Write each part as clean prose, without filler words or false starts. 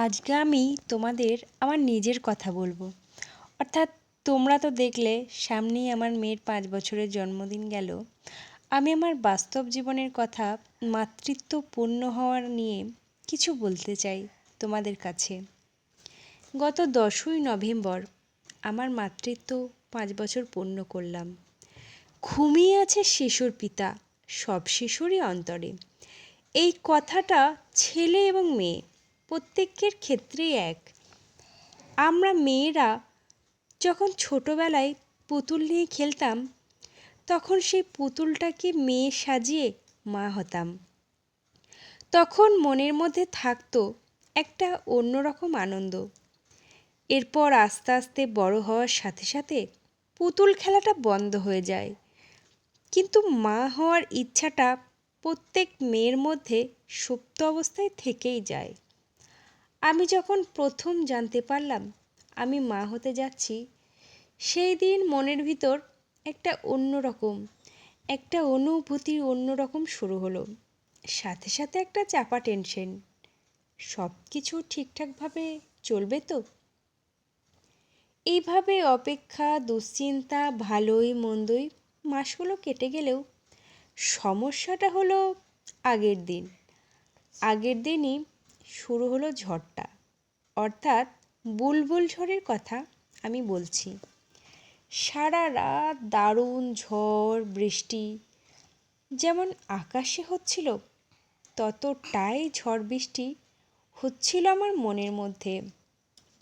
আজকে আমি তোমাদের আমার নিজের কথা বলবো। অর্থাৎ তোমরা তো দেখলে সামনেই আমার মেয়ের 5 বছরের জন্মদিন গেল। আমি আমার বাস্তব জীবনের কথা, মাতৃত্ব পূর্ণ হওয়ার নিয়ে কিছু বলতে চাই তোমাদের কাছে। গত 10ই নভেম্বর আমার মাতৃত্ব 5 বছর পূর্ণ করলাম। ঘুমিয়ে আছে শিশুর পিতা, সব শিশুরই অন্তরে। এই কথাটা ছেলে এবং মেয়ে প্রত্যেকের ক্ষেত্রেই এক। আমরা মেয়েরা যখন ছোটোবেলায় পুতুল নিয়ে খেলতাম, তখন সেই পুতুলটাকে মেয়ে সাজিয়ে মা হতাম। তখন মনের মধ্যে থাকতো একটা অন্যরকম আনন্দ। এরপর আস্তে আস্তে বড় হওয়ার সাথে সাথে পুতুল খেলাটা বন্ধ হয়ে যায়, কিন্তু মা হওয়ার ইচ্ছাটা প্রত্যেক মেয়ের মধ্যে সুপ্ত অবস্থায় থেকেই যায়। আমি যখন প্রথম জানতে পারলাম আমি মা হতে যাচ্ছি, সেই দিন মনের ভিতর একটা অন্যরকম শুরু হলো। সাথে সাথে একটা চাপা টেনশন, সব কিছু ঠিকঠাকভাবে চলবে তো? এইভাবে অপেক্ষা, দুশ্চিন্তা, ভালোই মন্দই মাসগুলো কেটে গেলেও সমস্যাটা হলো আগের দিনই শুরু হলো ঝড়টা। অর্থাৎ বুলবুল ঝড়ের কথা আমি বলছি। সারা রাত দারুণ ঝড় বৃষ্টি যেমন আকাশে হচ্ছিল, ততটাই ঝড় বৃষ্টি হচ্ছিল আমার মনের মধ্যে।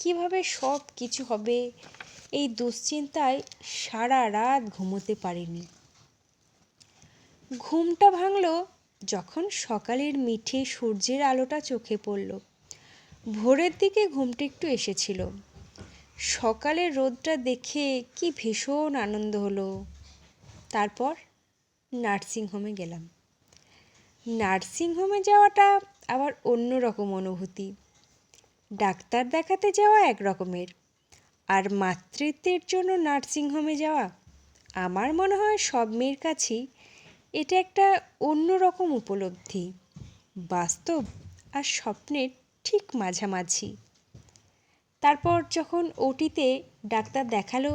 কিভাবে সব কিছু হবে এই দুশ্চিন্তায় সারা রাত ঘুমোতে পারিনি। ঘুমটা ভাঙল যখন সকালের মিঠে সূর্যের আলোটা চোখে পড়ল। ভোরের দিকে ঘুমটা একটু এসেছিল। সকালের রোদটা দেখে কি ভীষণ আনন্দ হলো। তারপর নার্সিংহোমে গেলাম। নার্সিংহোমে যাওয়াটা আবার অন্য রকম অনুভূতি। ডাক্তার দেখাতে যাওয়া এক রকমের, আর মাতৃত্বের জন্য নার্সিংহোমে যাওয়া আমার মনে হয় সব মেয়ের কাছেই এটা একটা অন্য রকম উপলব্ধি, বাস্তব আর স্বপ্নের ঠিক মাঝামাঝি। তারপর যখন ওটিতে ডাক্তার দেখালো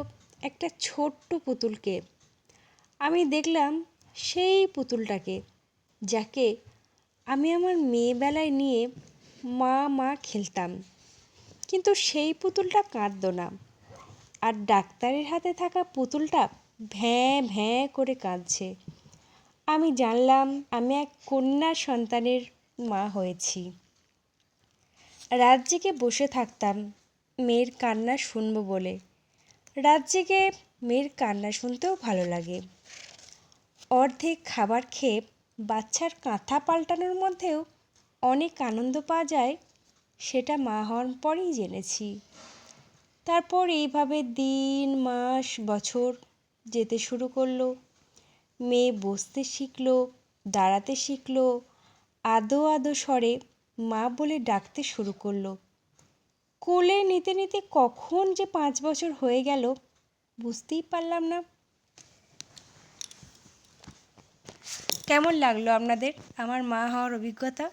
একটা ছোট্ট পুতুলকে, আমি দেখলাম সেই পুতুলটাকে যাকে আমি আমার মেয়েবেলায় নিয়ে মা খেলতাম। কিন্তু সেই পুতুলটা কাঁদতো না, আর ডাক্তারের হাতে থাকা পুতুলটা ভ্যাঁ ভ্যাঁ করে কাঁদছে। আমি জানলাম আমি এক কন্যা সন্তানের মা হয়েছি। রাত জেগে বসে থাকতাম মেয়ের কান্না শুনবো বলে। রাত জেগে মেয়ের কান্না শুনতেও ভালো লাগে। অর্ধেক খাবার খেয়ে বাচ্চার কাঁথা পাল্টানোর মধ্যেও অনেক আনন্দ পাওয়া যায়, সেটা মা হওয়ার পরেই জেনেছি। তারপর এইভাবে দিন মাস বছর যেতে শুরু করলো। মেয়ে বসতে শিখলো, দাঁড়াতে শিখলো, আদো আদো স্বরে মা বলে ডাকতে শুরু করলো। কোলে নিতে নিতে কখন যে 5 বছর হয়ে গেল বুঝতেই পারলাম না। কেমন লাগলো আপনাদের আমার মা হওয়ার অভিজ্ঞতা?